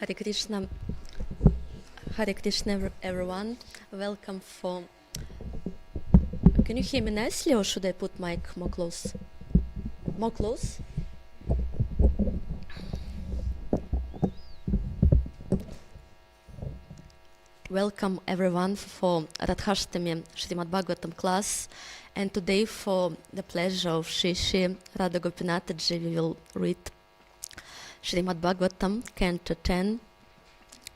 Hare Krishna. Hare Krishna, everyone. Welcome for. Can you hear me nicely, or should I put mic more close? More close? Welcome everyone for Radhashtami Srimad Bhagavatam class, and today for the pleasure of Shri Radha Mataji we will read Srimad Bhagavatam, Canto 10,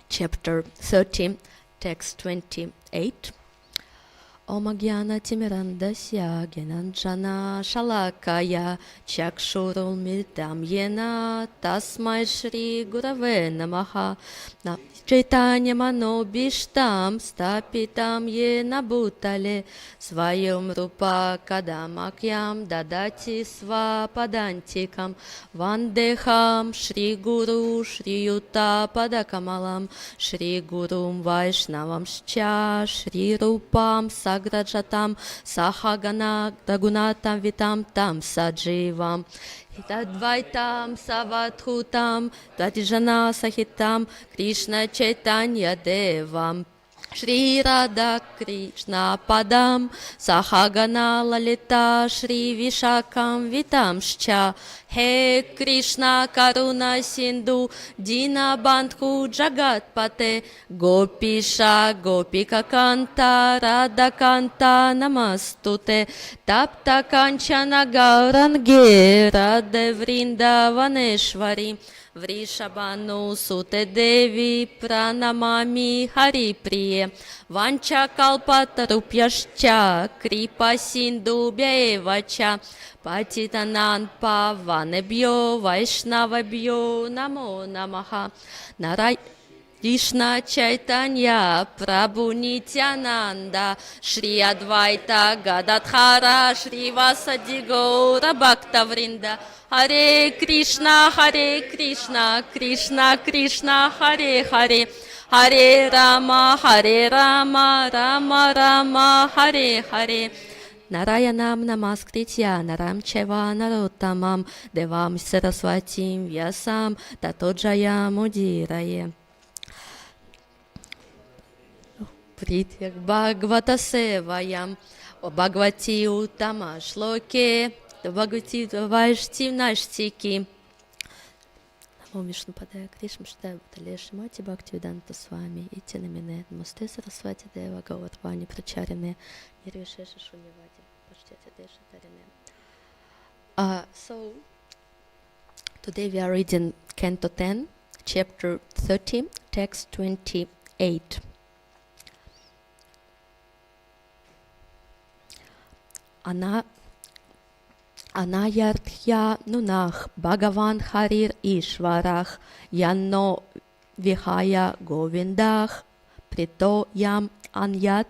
Chapter 30, Text 28. Om Agyana Timirandasya Gyananjana Shalakaya Chakshurul Miltam Yena Tasmai Shri Gurave Namaha Chaitanya Manobishtam Stapitam Yena Bhutale Svayam Rupa Kadamakyam Dadati Svapadantikam Vandeham Shri Guru Shri Yuta Padakamalam Shri Gurum Vaishnavam Shcha Shri Rupam Sagrajatam Sahagana Ragunatam Vitam Tam Sajivam Hitadvaitam Savathutam Tatijana Sahitam Krishna Chaitanya Devam Shri Radha Krishna Padam Sahagana Lalita Shri Vishakam Vitamscha He Krishna Karuna Sindhu Dina Bandhu Jagat Pate Gopisha Gopika Kanta Radha Kanta Namastute Tapta Kanchana Gaurange Radha Vrindavaneshvari Vrishabhanu Sute Devi Pranamami Hari Priye Vancha Kalpatarupyascha Kripa Sindhu Bhyevacha Patitanam Pavanebhyo Vaishnavabhyo Namo Namaha Naray Krishna Chaitanya Prabhu Nityananda Shri Advaita Gadadhara Shri Vasadi Gaura Bhakta Vrinda Hare Krishna Krishna Krishna Hare Hare Hare Rama Rama Rama Hare Hare Narayanam Namaskritya Naram Cheva Narottamam Devam Saraswatim Vyasam Tato Mudiraye Притьях Бхагавата Севаям, о Бхагавати Уттама Шлоке, Бхагавати Вайшти Наштики. Намо Вишну Падая Кришна Штая Бхуталеши Мати Бхактивиданта с вами и Тинамине Намасте Сарасвати Дева Гаурвани Прачарине Нирвишеши Шуньявати Паштяти Деши Тарине. So, today we are reading Canto 10, Chapter 30, Text 28. Anayarthya Nunach Bhagavan Harir Ishvarach Yanno Vihaya Govindach Prito Yam Anyat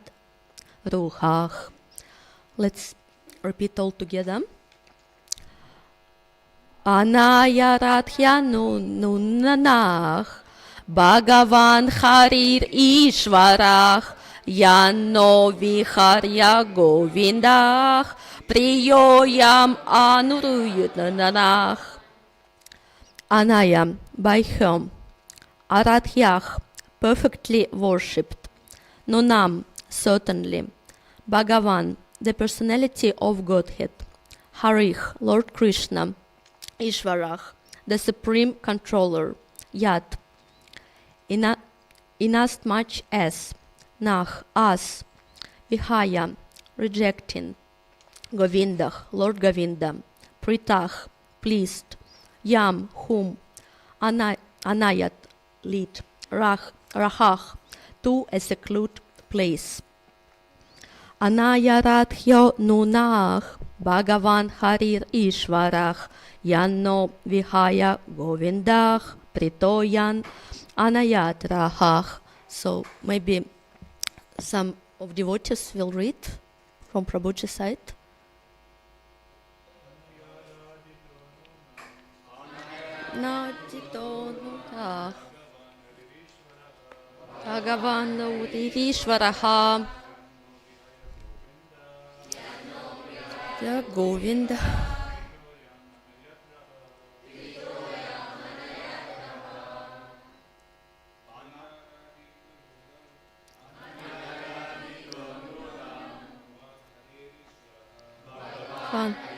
Ruhach. Let's repeat all together. Anayarthya Nunach Bhagavan Harir Ishvarach Yanno Viharya Govindach Priyoyam Anuruyudanach. Anayam, by whom? Aradhyach, perfectly worshipped. Nunam, certainly. Bhagavan, the personality of Godhead. Harich, Lord Krishna. Ishvarach, the supreme controller. Yat, inasmuch as. Nach, as. Vihaya, rejecting. Govindach, Lord Govinda. Pritach, pleased. Yam, whom. Anayat, lead. Rahach, to a secluded place. Anayarathyo Nunach Bhagavan Harir Ishvarach Yanno Vihaya Govindach Pritoyan Anayat Rahach. So maybe some of devotees will read from Prabhuji's side. Nadito Nunach Bhagavan Ishvaraha Ya Govinda Radha.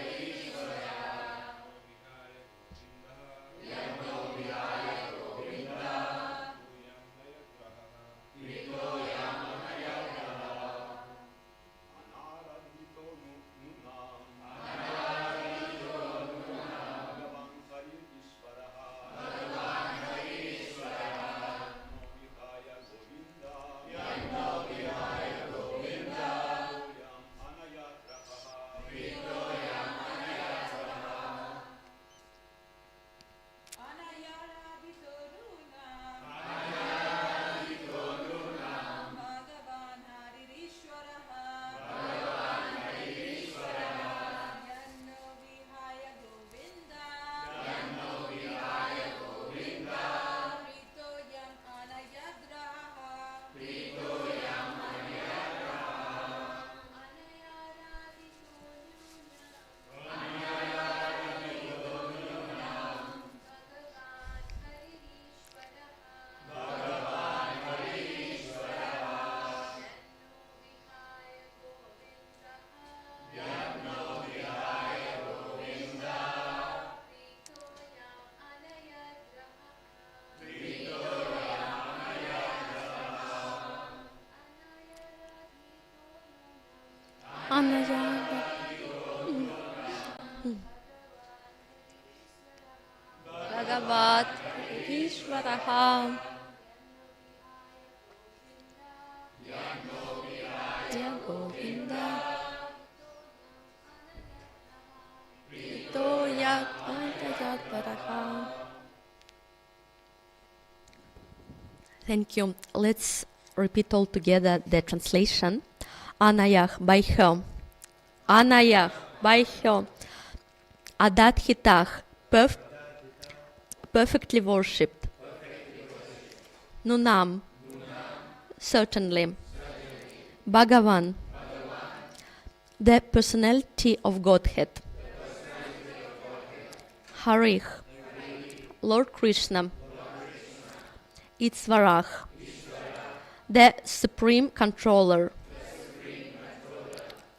Anaya. Bhagavat Ishvaraha. Ya Govinda. Toya Antayataraha. Thank you. Let's repeat all together the translation. Anayah, by her. Anayah, by her. Adat perfectly worshipped. Nunam, certainly. Bhagavan, the personality of Godhead. Harih, Lord Krishna. Itsvarah, the supreme controller.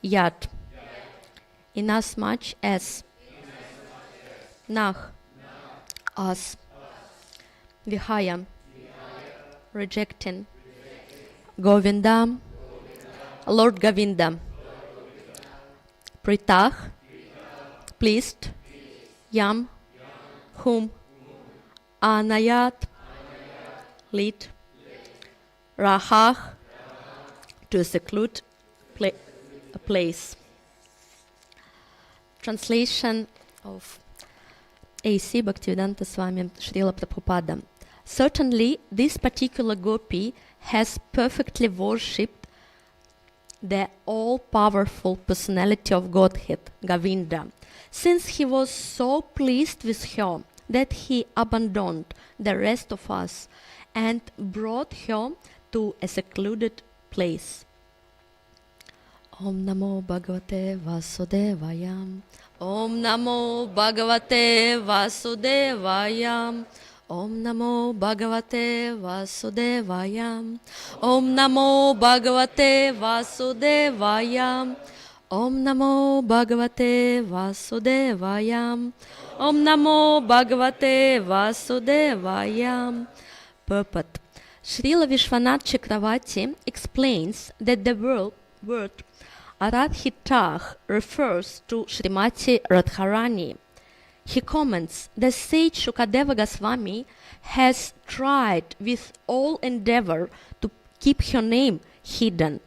Yat, inasmuch as. Nah, us. Vihaya, rejecting. Govinda, Lord Govinda. Pritah, pleased. Yam, whom. Anayat, lead. Rahah, to seclude a place. Translation of A.C. Bhaktivedanta Swami Srila Prabhupada. Certainly, this particular gopi has perfectly worshipped the all-powerful personality of Godhead, Govinda, since he was so pleased with her that he abandoned the rest of us and brought her to a secluded place. Om Namo Bhagavate Vasudevaya. Om Namo Bhagavate Vasudevaya. Om Namo Bhagavate Vasudevaya. Om Namo Bhagavate Vasudevaya. Om Namo Bhagavate Vasudevaya. Om Namo Bhagavate Vasudevaya. Purport. Srila Vishwanath Chakravarti explains that the word Aradhitah refers to Srimati Radharani. He comments, the sage Shukadeva Goswami has tried with all endeavor to keep her name hidden,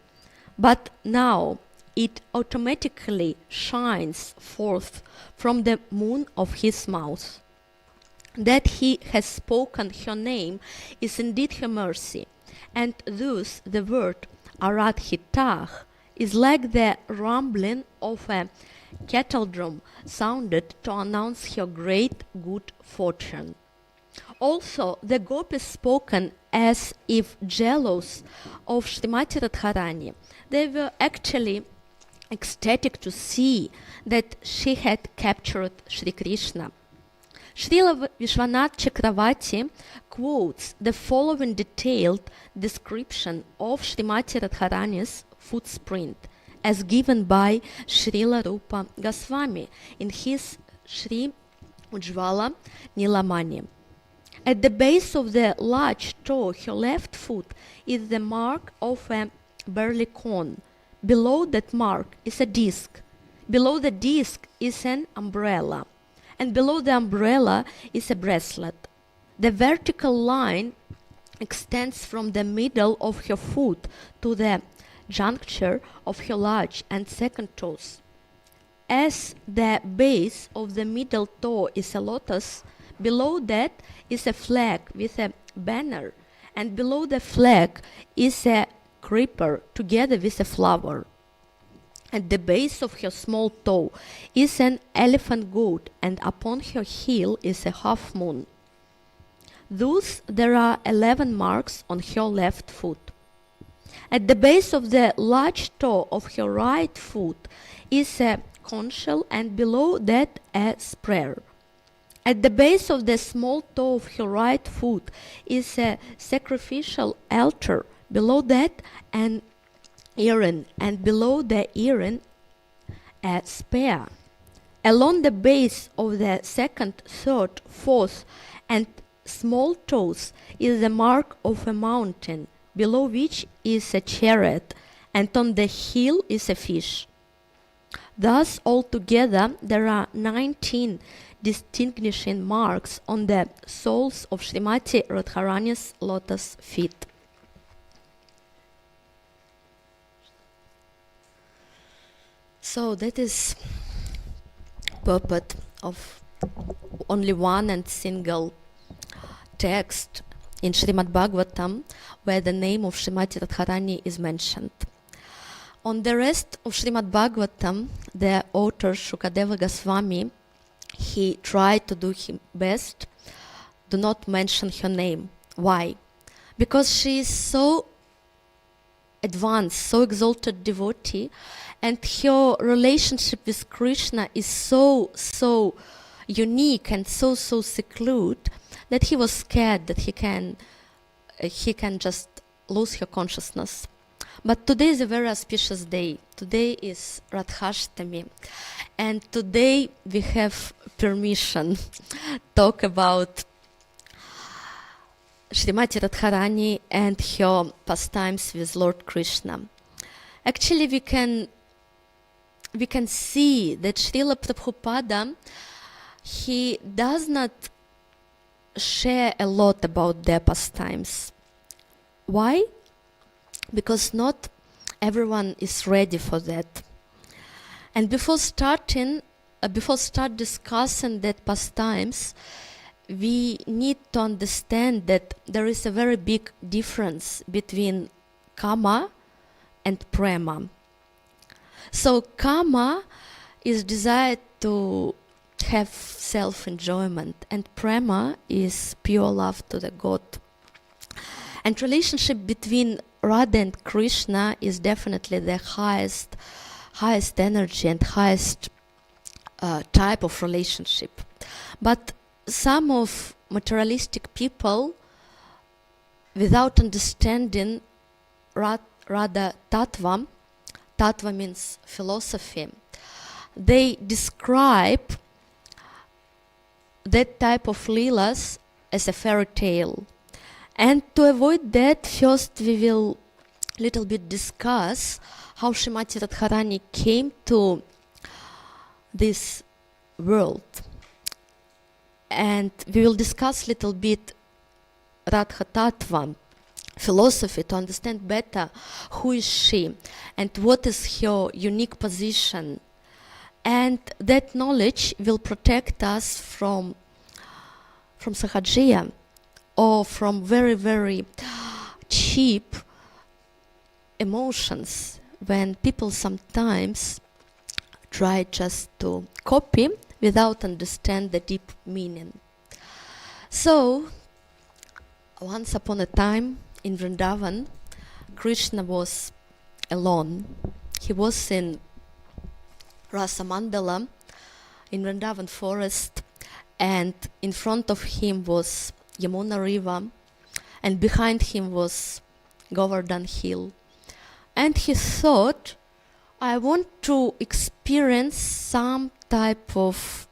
but now it automatically shines forth from the moon of his mouth. That he has spoken her name is indeed her mercy, and thus the word Aradhitah is like the rumbling of a kettle drum sounded to announce her great good fortune. Also, the gopis spoken as if jealous of Srimati Radharani. They were actually ecstatic to see that she had captured Sri Krishna. Srila Vishwanath Chakravarti quotes the following detailed description of Srimati Radharani's footprint as given by Srila Rupa Goswami in his Sri Ujjvala Nilamani. At the base of the large toe, her left foot, is the mark of a barley corn. Below that mark is a disc. Below the disc is an umbrella. And below the umbrella is a bracelet. The vertical line extends from the middle of her foot to the juncture of her large and second toes. As the base of the middle toe is a lotus, below that is a flag with a banner, and below the flag is a creeper together with a flower. At the base of her small toe is an elephant goat, and upon her heel is a half moon. Thus there are 11 marks on her left foot. At the base of the large toe of her right foot is a conch shell, and below that a sprayer. At the base of the small toe of her right foot is a sacrificial altar. Below that an earring, and below the earring a spear. Along the base of the second, third, fourth, and small toes is the mark of a mountain, below which is a chariot, and on the heel is a fish. Thus, altogether, there are 19 distinguishing marks on the soles of Srimati Radharani's lotus feet. So that is purport of only one and single text in Srimad Bhagavatam where the name of Srimati Radharani is mentioned. On the rest of Srimad Bhagavatam, the author Shukadeva Goswami, he tried to do his best, do not mention her name. Why? Because she is so advanced, so exalted devotee, and her relationship with Krishna is so unique and so secluded that he was scared that he can just lose her consciousness. But today is a very auspicious day. Today is Radhashtami, and today we have permission talk about Srimati Radharani and her pastimes with Lord Krishna. Actually, we can see that Srila Prabhupada, he does not share a lot about their pastimes. Why? Because not everyone is ready for that. And before start discussing that pastimes, we need to understand that there is a very big difference between kama and prema. So kama is desire to have self-enjoyment, and prema is pure love to the God. And relationship between Radha and Krishna is definitely the highest energy and highest type of relationship. But some of materialistic people, without understanding Radha Tattva, Tattva means philosophy, they describe that type of leelas as a fairy tale. And to avoid that, first we will little bit discuss how Srimati Radharani came to this world. And we will discuss little bit Radha Tattva, philosophy, to understand better who is she and what is her unique position. And that knowledge will protect us from sahajiya, or from very cheap emotions, when people sometimes try just to copy without understand the deep meaning. So, once upon a time in Vrindavan, Krishna was alone. He was in Rasa Mandala in Vrindavan forest, and in front of him was Yamuna river, and behind him was Govardhan hill. And he thought, I want to experience some type of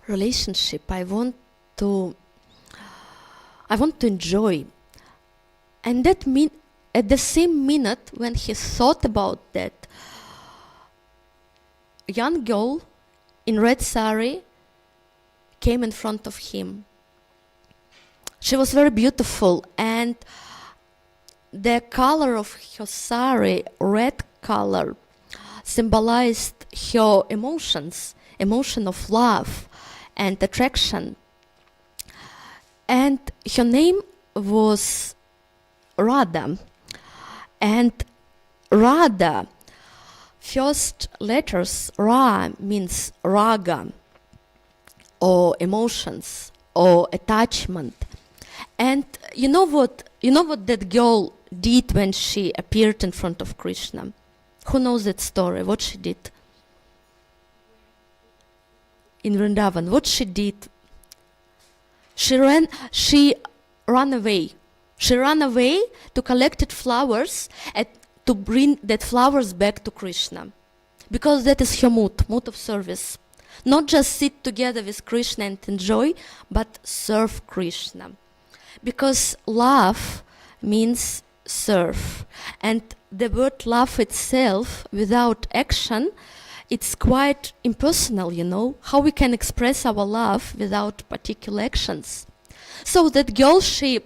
relationship. To I want to enjoy. And that mean at the same minute when he thought about that, a young girl in red sari came in front of him. She was very beautiful, and the color of her sari, red color, symbolized her emotions, emotion of love and attraction. And her name was Radha. And Radha, first letters Ra means raga, or emotions, or attachment. And you know what that girl did when she appeared in front of Krishna? Who knows that story? What she did? In Vrindavan, what she did? She ran away. She ran away to collect flowers and to bring that flowers back to Krishna. Because that is her mood of service. Not just sit together with Krishna and enjoy, but serve Krishna. Because love means serve. And the word love itself, without action, it's quite impersonal, how we can express our love without particular actions. So that girl, she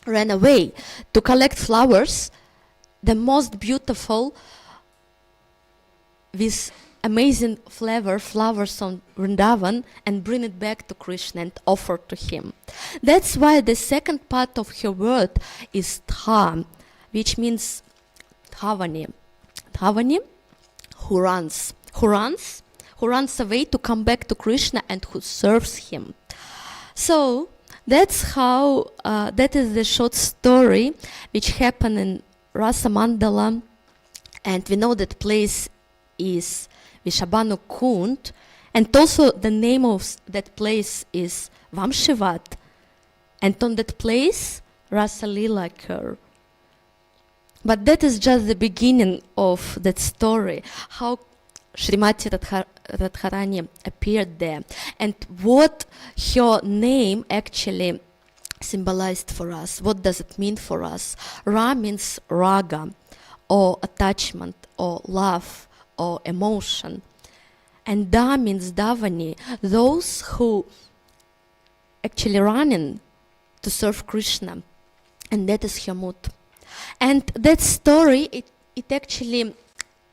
ran away to collect flowers, the most beautiful, with amazing flowers on Vrindavan, and bring it back to Krishna and offer to him. That's why the second part of her word is Dha, which means Dhavani. Dhavani, who runs away to come back to Krishna and who serves him. So that's how, that is the short story which happened in Rasa Mandala, and we know that place is Vishabhanu Kund, and also the name of that place is Vamshivat, and on that place Rasa Lila occurred. But that is just the beginning of that story, how Srimati Radharani appeared there, and what her name actually symbolized for us. What does it mean for us? Ra means raga, or attachment, or love, or emotion. And Da means Davani, those who actually running to serve Krishna. And that is her mood. And that story, it actually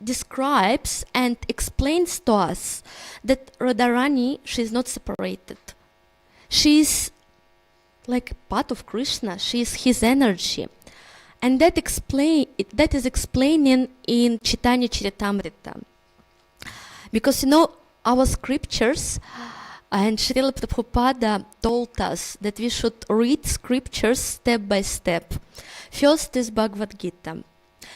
describes and explains to us that Radharani, she is not separated. She is like part of Krishna. She is his energy. And that is explaining in Chaitanya Charitamrita. Because our scriptures, and Srila Prabhupada told us that we should read scriptures step by step. First is Bhagavad Gita.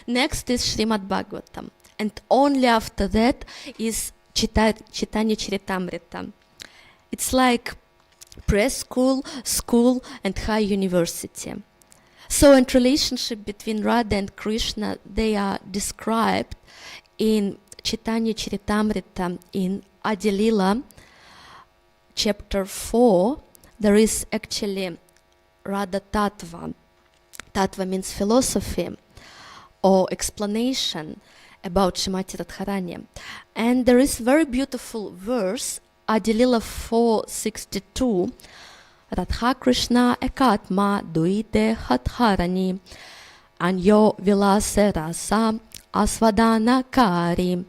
Next is Srimad Bhagavatam. And only after that is Chaitanya Charitamrita. It's like preschool, school, and high university. So in relationship between Radha and Krishna, they are described in Chaitanya Charitamrita in Adi Lila, chapter 4. There is actually Radha Tattva. Tattva means philosophy or explanation about Srimati Radharani. And there is very beautiful verse, Adi Lila 4:62. Radha Krishna ekatma duite hatharani anyo vilase rasa asvadana kari.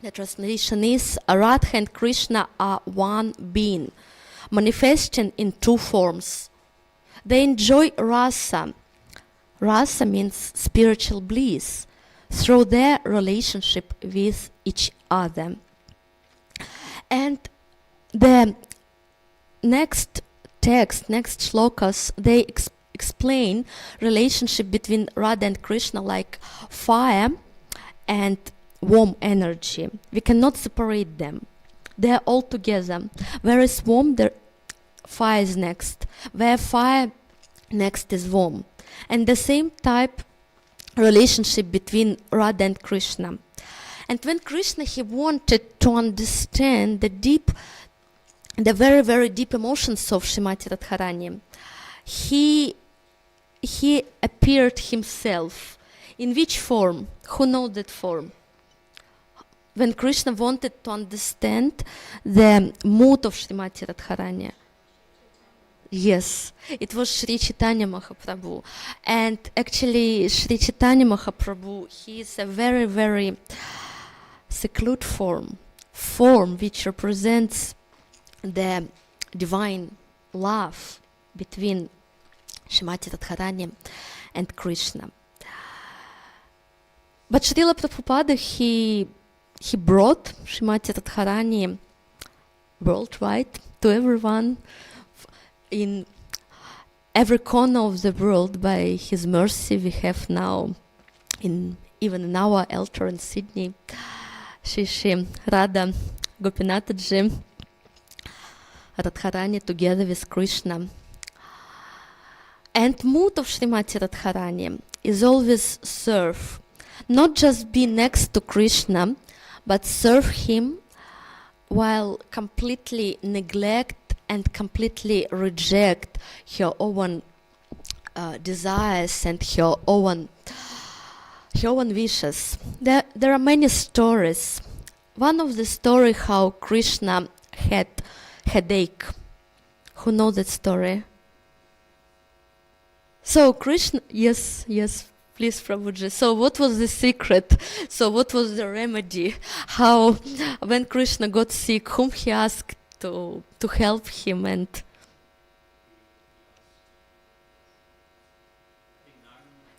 The translation is Radha and Krishna are one being, manifesting in two forms. They enjoy rasa. Rasa means spiritual bliss through their relationship with each other. And the next shlokas, they explain relationship between Radha and Krishna like fire and warm energy. We cannot separate them. They are all together. Whereas warm, the fire is next. Where fire, next is warm. And the same type relationship between Radha and Krishna. And when Krishna, he wanted to understand the very, very deep emotions of Srimati Radharani, he appeared himself. In which form? Who knows that form? When Krishna wanted to understand the mood of Srimati Radharani. Yes, it was Sri Chaitanya Mahaprabhu. And actually, Sri Chaitanya Mahaprabhu, he is a very, very secluded form which represents the divine love between Srimati Radharani and Krishna. But Srila Prabhupada, he brought Srimati Radharani worldwide to everyone, in every corner of the world. By his mercy, we have now, even in our altar in Sydney, Shri Radha Gopinataji Radharani together with Krishna. And mood of Srimati Radharani is always serve, not just be next to Krishna, but serve him while completely neglect and completely reject her own desires and her own wishes. There are many stories. One of the story how Krishna had headache. Who knows that story? So Krishna, yes, please Prabhuji. So what was the secret? So what was the remedy? How, when Krishna got sick, whom he asked to help him? And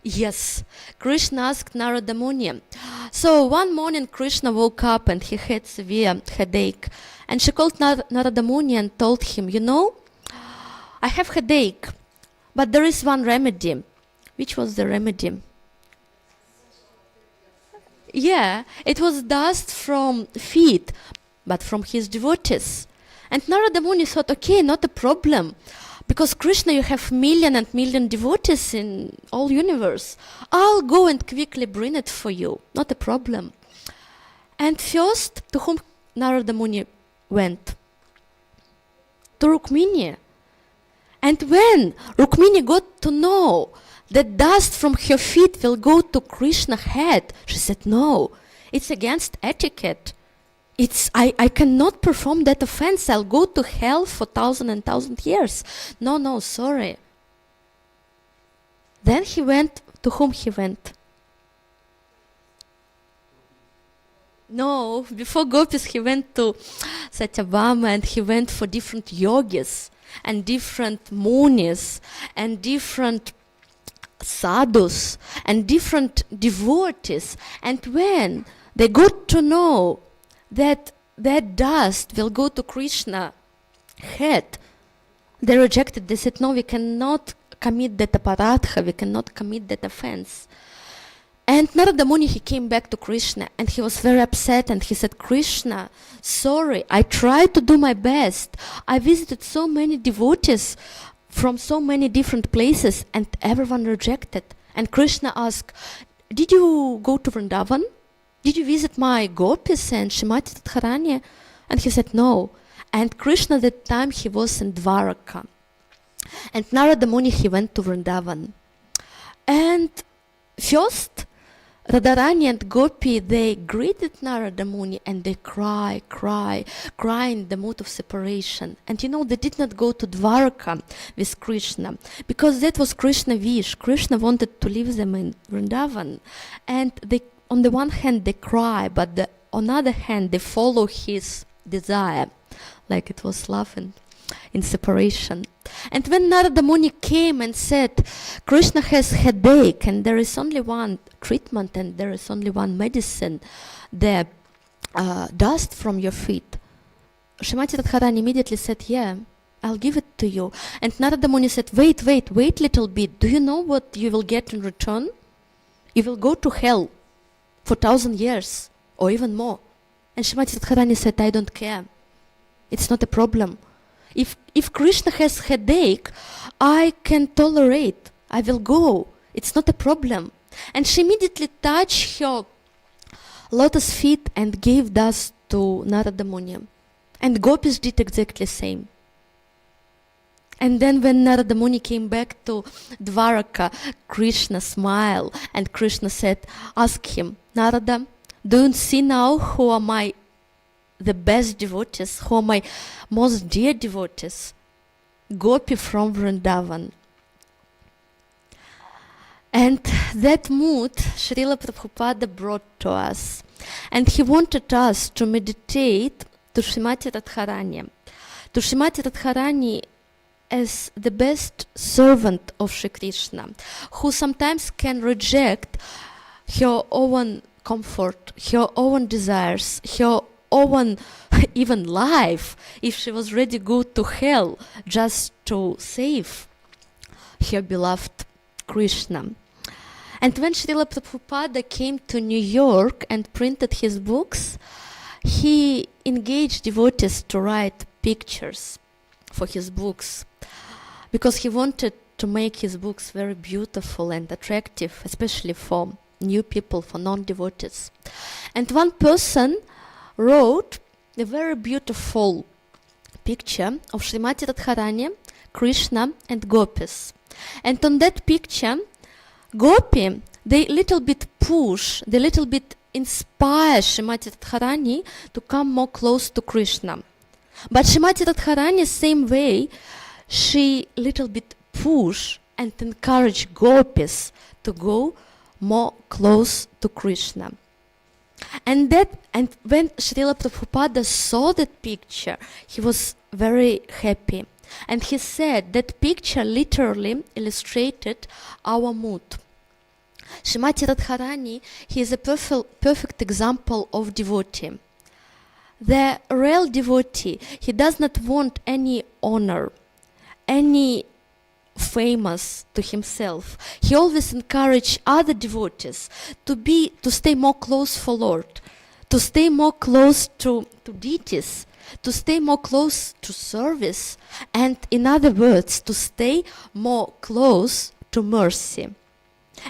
yes, Krishna asked Narada Muni. So one morning Krishna woke up and he had severe headache. And she called Narada Muni and told him, you know, I have headache, but there is one remedy. Which was the remedy? Yeah, it was dust from feet, but from his devotees. And Narada Muni thought, okay, not a problem. Because Krishna, you have million and million devotees in all universe. I'll go and quickly bring it for you. Not a problem. And first, to whom Narada Muni went? To Rukmini. And when Rukmini got to know that dust from her feet will go to Krishna's head, she said, no, it's against etiquette. I cannot perform that offense. I'll go to hell for 1,000 and 1,000 years. No, sorry. Then he went, to whom he went? No, before Gopis he went to Satyabhama, and he went for different yogis and different munis and different sadhus and different devotees. And when they got to know that dust will go to Krishna head, they rejected. They said, no, we cannot commit that aparadha, we cannot commit that offense. And Narada Muni, he came back to Krishna and he was very upset, and he said, Krishna, sorry, I tried to do my best. I visited so many devotees from so many different places and everyone rejected. And Krishna asked, did you go to Vrindavan? Did you visit my gopis and Srimati Radharani? And he said, no. And Krishna, that time he was in Dwaraka. And Narada Muni, he went to Vrindavan. And first, Radharani and Gopi, they greeted Narada Muni and they cry in the mood of separation. And you know, they did not go to Dwaraka with Krishna, because that was Krishna's wish. Krishna wanted to leave them in Vrindavan. And they, on the one hand, they cry, but on the other hand, they follow his desire, like it was love and in separation. And when Narada Muni came and said, Krishna has headache and there is only one treatment and there is only one medicine, the dust from your feet, Srimati Radharani immediately said, yeah, I'll give it to you. And Narada Muni said, wait little bit. Do you know what you will get in return? You will go to hell for 1,000 years or even more. And Srimati Radharani said, I don't care. It's not a problem. If Krishna has headache, I can tolerate. I will go. It's not a problem. And she immediately touched her lotus feet and gave dust to Narada Muni. And gopis did exactly the same. And then when Narada Muni came back to Dwaraka, Krishna smiled and Krishna said, ask him, Narada, do you see now who are the best devotees, who are my most dear devotees? Gopi from Vrindavan. And that mood Srila Prabhupada brought to us. And he wanted us to meditate to Srimati Radharani. To Srimati Radharani as the best servant of Shri Krishna, who sometimes can reject her own comfort, her own desires, her own even life, if she was ready to go to hell just to save her beloved Krishna. And when Srila Prabhupada came to New York and printed his books, he engaged devotees to write pictures for his books, because he wanted to make his books very beautiful and attractive, especially for new people, for non-devotees. And one person wrote a very beautiful picture of Srimati Radharani, Krishna and gopis. And on that picture, Gopi, they little bit inspire Srimati Radharani to come more close to Krishna. But Srimati Radharani, same way, she little bit push and encourage gopis to go more close to Krishna. And when Srila Prabhupada saw that picture, he was very happy. And he said that picture literally illustrated our mood. Srimati Radharani, he is a perfect example of devotee. The real devotee, he does not want any honor, any famous to himself. He always encourage other devotees to stay more close for Lord, to stay more close to deities, to stay more close to service, and in other words, to stay more close to mercy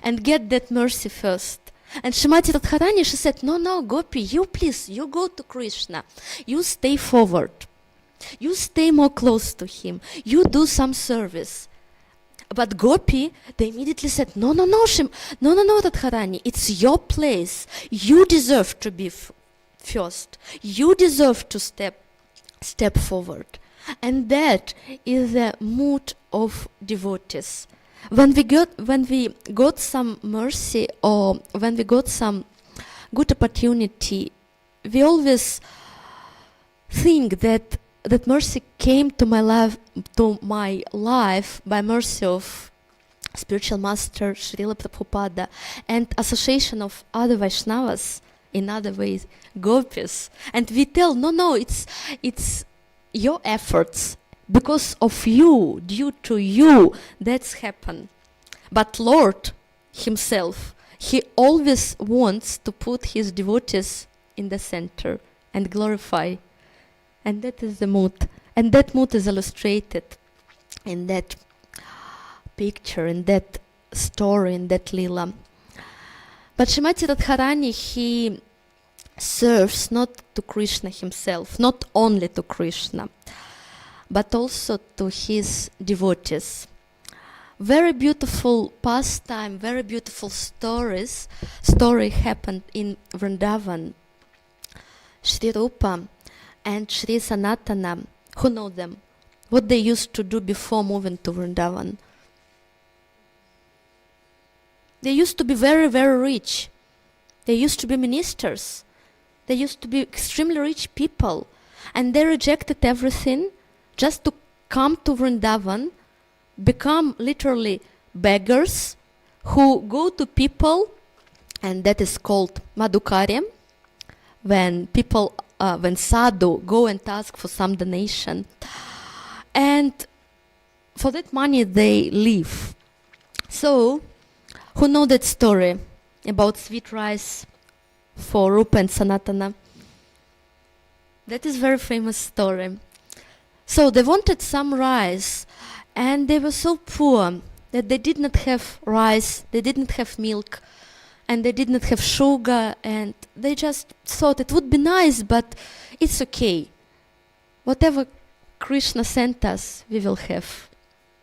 and get that mercy first. And Srimati Radharani, she said, no, Gopi, you go to Krishna. You stay forward. You stay more close to him. You do some service. But Gopi, they immediately said, no, Radharani, it's your place. You deserve to be first. You deserve to step forward. And that is the mood of devotees. When we got some mercy, or when we got some good opportunity, we always think that mercy came to my life by mercy of spiritual master Srila Prabhupada and association of other Vaishnavas, in other ways, gopis. And we tell, no, it's your efforts. Because of you, due to you, that's happened. But Lord himself, he always wants to put his devotees in the center and glorify. And that is the mood. And that mood is illustrated in that picture, in that story, in that lila. But Srimati Radharani, he serves not to Krishna himself, not only to Krishna, but also to his devotees. Very beautiful pastime, very beautiful story happened in Vrindavan. Shri Rupa and Shri Sanatana, who know them? What they used to do before moving to Vrindavan? They used to be very, very rich. They used to be ministers. They used to be extremely rich people. And they rejected everything just to come to Vrindavan, become literally beggars who go to people, and that is called madhukari, when sadhu go and ask for some donation. And for that money they live. So, who know that story about sweet rice for Rupa and Sanatana? That is very famous story. So they wanted some rice, and they were so poor that they did not have rice, they didn't have milk, and they did not have sugar, and they just thought it would be nice, but it's okay. Whatever Krishna sent us, we will have.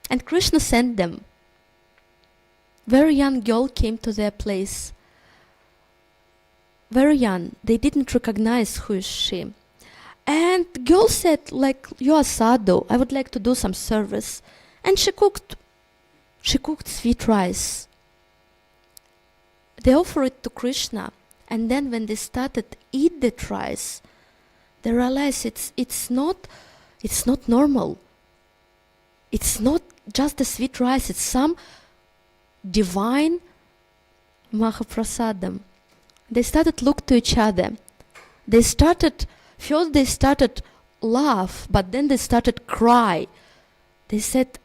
And Krishna sent them. Very young girl came to their place. Very young. They didn't recognize who is she. And the girl said, like, you are sadhu, I would like to do some service. And she cooked sweet rice. They offered it to Krishna, and then when they started eat that rice, they realized it's not normal. It's not just a sweet rice, it's some divine Mahaprasadam. They started look to each other. First they started laugh, but then they started cry. They said,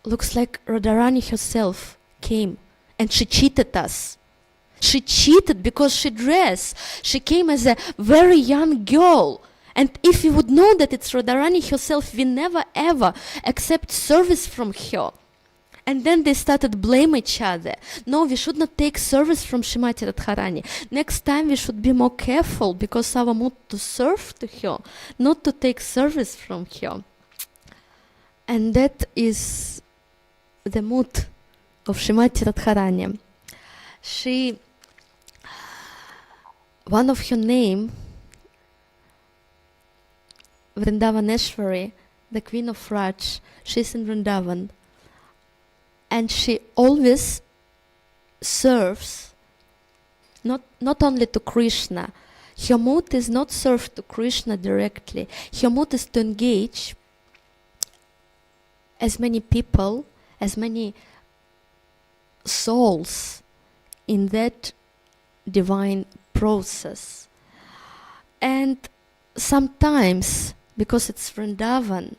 looks like Radharani herself came and she cheated us. She cheated because she dressed. She came as a very young girl. And if we would know that it's Radharani herself, we never ever accept service from her. And then they started blame each other. No, we should not take service from Srimati Radharani. Next time we should be more careful, because our mood to serve to her, not to take service from her. And that is the mood of Srimati Radharani. One of her name, Vrindavaneshwari, the Queen of Raj, she's in Vrindavan. And she always serves not only to Krishna. Her mood is not served to Krishna directly. Her mood is to engage as many people, as many souls in that divine process. And sometimes, because it's Vrindavan,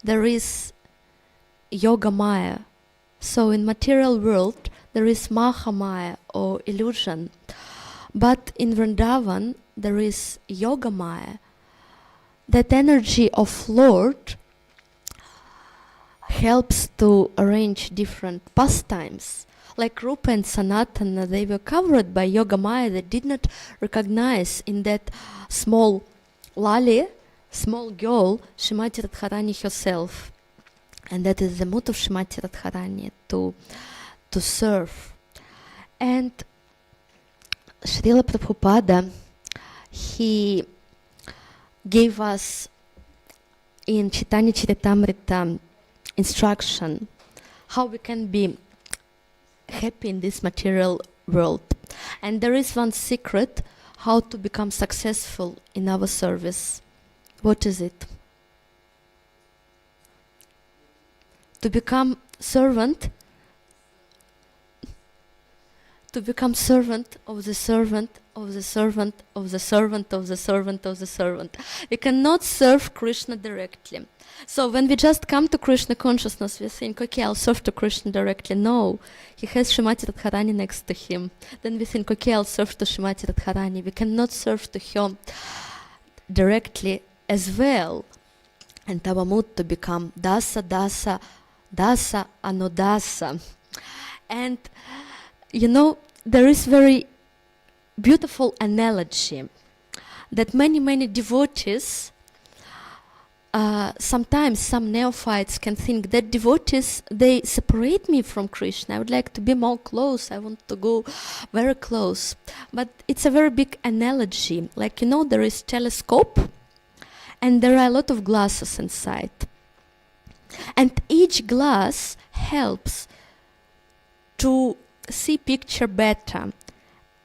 there is Yoga Maya. So in material world, there is Mahamaya or illusion. But in Vrindavan, there is Yoga Maya. That energy of Lord helps to arrange different pastimes. Like Rupa and Sanatana, they were covered by Yoga Maya. They did not recognize in that small lali, small girl, Srimati Radharani herself. And that is the mood of Srimati Radharani, to serve. And Srila Prabhupada, he gave us in Chaitanya Charitamrita instruction how we can be happy in this material world. And there is one secret how to become successful in our service. What is it? To become servant, to become servant of the servant of the servant of the servant of the servant of the servant. We cannot serve Krishna directly. So when we just come to Krishna consciousness, we think, okay, I'll serve to Krishna directly. No, he has Srimati Radharani next to him. Then we think, okay, I'll serve to Srimati Radharani. We cannot serve to her directly as well. And our mood to become dasa, dasa, dasa, anodasa. And you know, there is very beautiful analogy that many devotees, sometimes some neophytes can think that devotees, they separate me from Krishna. I would like to be more close. I want to go very close. But it's a very big analogy. Like, you know, there is telescope and there are a lot of glasses inside. And each glass helps to see picture better.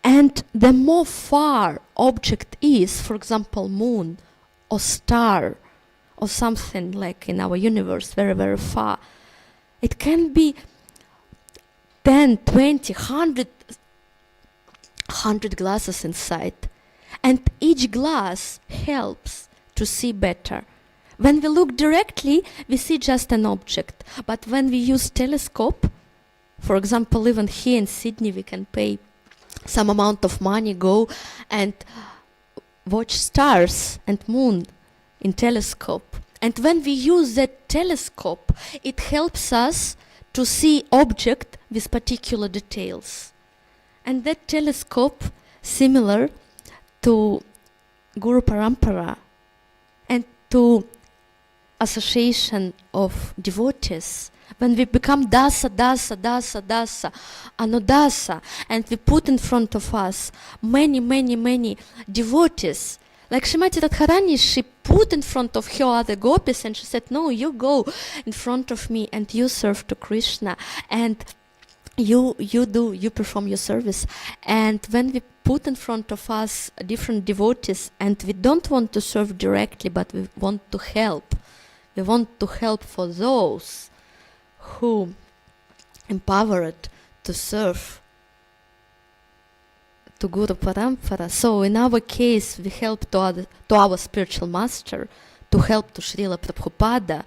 And the more far object is, for example, moon or star or something like in our universe, very far, it can be 10, 20, 100 glasses inside. And each glass helps to see better. When we look directly, we see just an object. But when we use telescope, for example, even here in Sydney, we can pay some amount of money, go and watch stars and moon in telescope. And when we use that telescope, it helps us to see object with particular details. And that telescope similar to Guru Parampara and to association of devotees. When we become dasa, anodasa, and we put in front of us many devotees. Like Srimati Radharani, she put in front of her other gopis and she said, no, you go in front of me and you serve to Krishna and you perform your service. And when we put in front of us different devotees and we don't want to serve directly, but we want to help. We want to help for those who empowered to serve to Guru Parampara. So in our case, we help to our spiritual master, to help to Srila Prabhupada,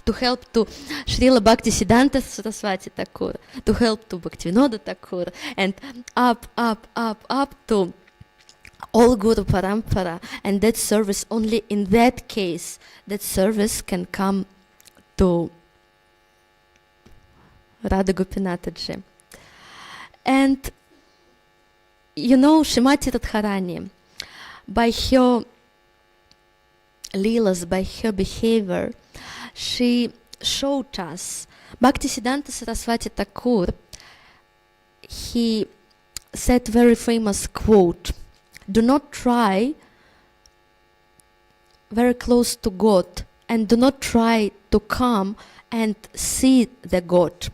to help to Srila Bhaktisiddhanta Saraswati Thakur, to help to Bhaktivinoda Thakur, and up to all Guru Parampara. And that service, only in that case, that service can come to Radha Gopinathaji. And you know, Srimati Radharani, by her leelas, by her behavior, she showed us. Bhaktisiddhanta Saraswati Thakur, he said very famous quote, do not try very close to God and do not try to come and see the God.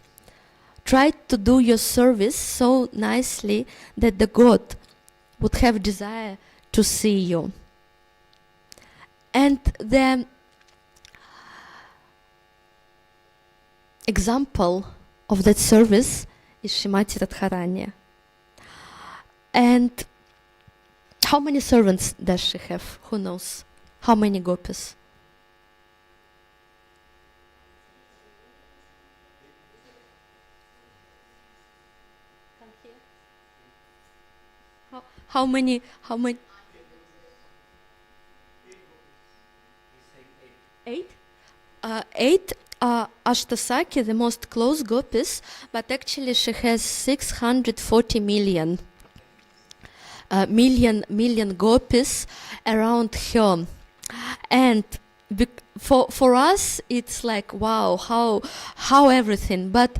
Try to do your service so nicely that the God would have desire to see you. And the example of that service is Srimati Radharani. And how many servants does she have? Who knows? How many gopis? How many? 8? 8 Ashtasaki, the most close gopis, but actually she has 640 million gopis around her. And for us, it's like, wow, how everything, but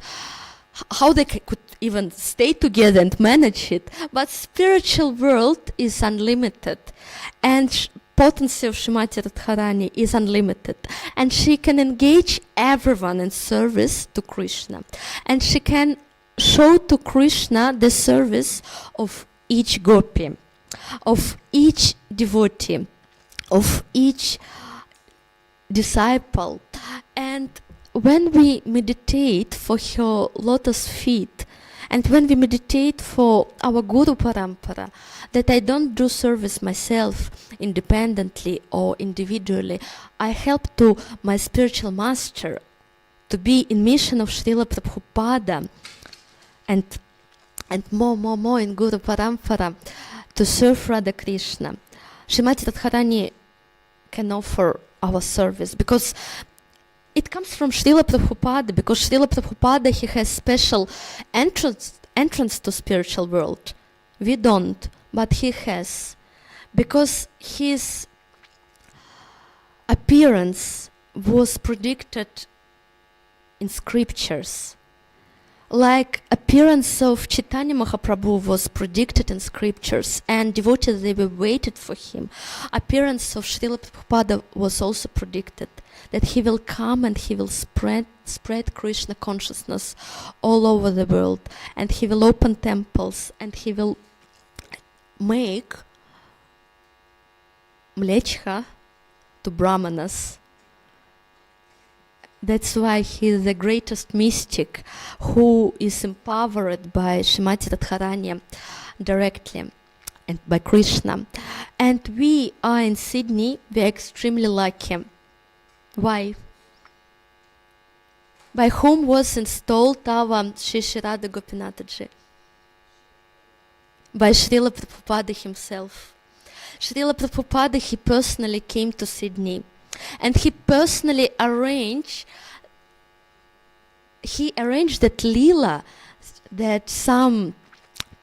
how they could even stay together and manage it. But spiritual world is unlimited, and potency of Srimati Radharani is unlimited, and she can engage everyone in service to Krishna, and she can show to Krishna the service of each gopi, of each devotee, of each disciple. And when we meditate for her lotus feet, and when we meditate for our Guru Parampara, that I don't do service myself independently or individually, I help to my spiritual master to be in mission of Srila Prabhupada and more in Guru Parampara to serve Radha Krishna. Srimati Radharani can offer our service because it comes from Srila Prabhupada, because Srila Prabhupada, he has special entrance to spiritual world. We don't, but he has. Because his appearance was predicted in scriptures. Like appearance of Chaitanya Mahaprabhu was predicted in scriptures, and devotees, they were waited for him. Appearance of Srila Prabhupada was also predicted, that he will come and he will spread Krishna consciousness all over the world, and he will open temples, and he will make mlechha to brahmanas. That's why he is the greatest mystic who is empowered by Srimati Radharani directly and by Krishna. And we are in Sydney, we are extremely lucky. Why? By whom was installed our Shri Radha Gopinathaji? By Srila Prabhupada himself. Srila Prabhupada, he personally came to Sydney, and he personally arranged that lila, that some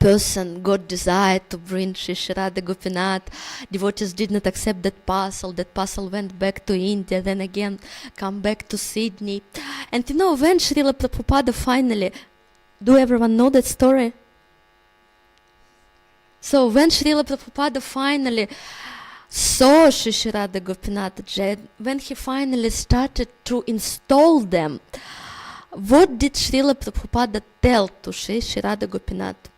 person God desired to bring Sri Radha Gopinath. Devotees did not accept that parcel. That parcel went back to India, then again come back to Sydney. And you know, when Srila Prabhupada finally, do everyone know that story? So when Srila Prabhupada finally saw Sri Radha Gopinath, when he finally started to install them, what did Srila Prabhupada tell to Sri Radha Gopinath?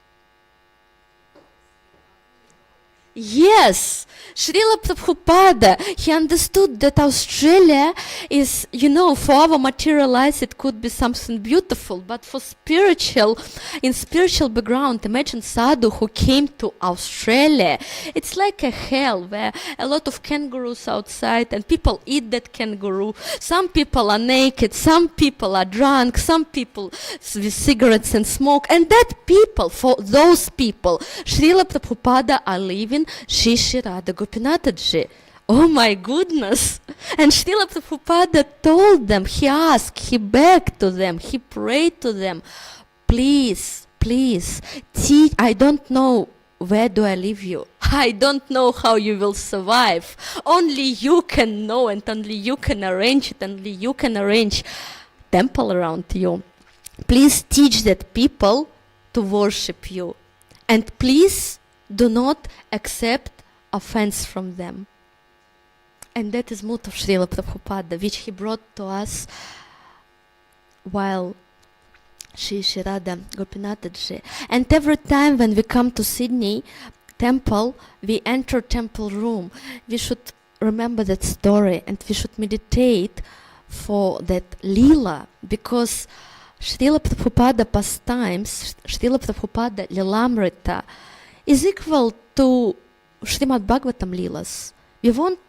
Yes, Srila Prabhupada, he understood that Australia is, you know, for our material eyes it could be something beautiful, but for spiritual, in spiritual background, imagine sadhu who came to Australia. It's like a hell where a lot of kangaroos outside and people eat that kangaroo. Some people are naked, some people are drunk, some people with cigarettes and smoke. And that people, for those people, Srila Prabhupada are living Sri Radha Gopinathaji. Oh my goodness! And Srila Prabhupada told them, he asked, he begged to them, he prayed to them, please, please, teach, I don't know where do I leave you. I don't know how you will survive. Only you can know and only you can arrange it, only you can arrange temple around you. Please teach that people to worship you. And please do not accept offense from them. And that is mood of Srila Prabhupada, which he brought to us while Sri Radha Gopinathaji. And every time when we come to Sydney temple, we enter temple room, we should remember that story and we should meditate for that lila, because Srila Prabhupada pastimes, Srila Prabhupada Lilamrita is equal to Srimad Bhagavatam Leelas. We want